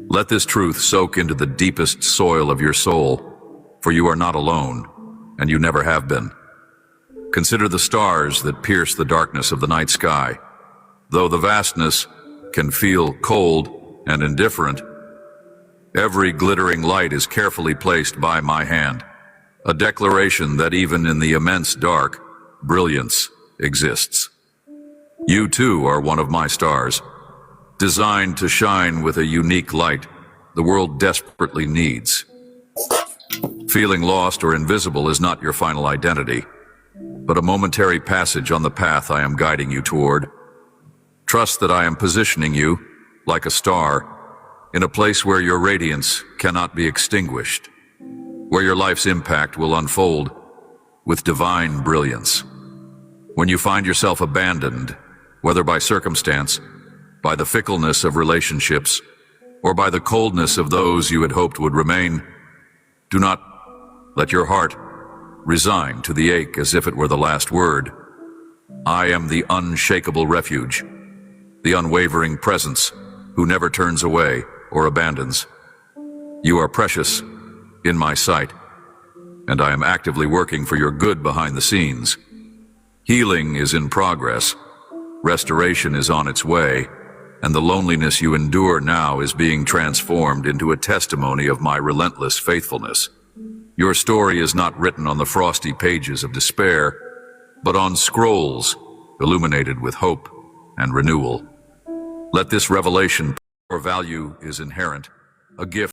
Let this truth soak into the deepest soil of your soul, for you are not alone, and you never have been. Consider the stars that pierce the darkness of the night sky. Though the vastness can feel cold and indifferent, every glittering light is carefully placed by my hand, a declaration that even in the immense dark, brilliance exists. You too are one of my stars, designed to shine with a unique light the world desperately needs. Feeling lost or invisible is not your final identity, but a momentary passage on the path I am guiding you toward. Trust that I am positioning you, like a star, in a place where your radiance cannot be extinguished, where your life's impact will unfold with divine brilliance. When you find yourself abandoned, whether by circumstance, by the fickleness of relationships, or by the coldness of those you had hoped would remain, do not let your heart resign to the ache as if it were the last word. I am the unshakable refuge, the unwavering presence who never turns away or abandons. You are precious in my sight, and I am actively working for your good behind the scenes. Healing is in progress, Restoration is on its way, and the loneliness you endure now is being transformed into a testimony of my relentless faithfulness. Your story is not written on the frosty pages of despair, but on scrolls illuminated with hope and renewal. Let this revelation, your value is inherent, a gift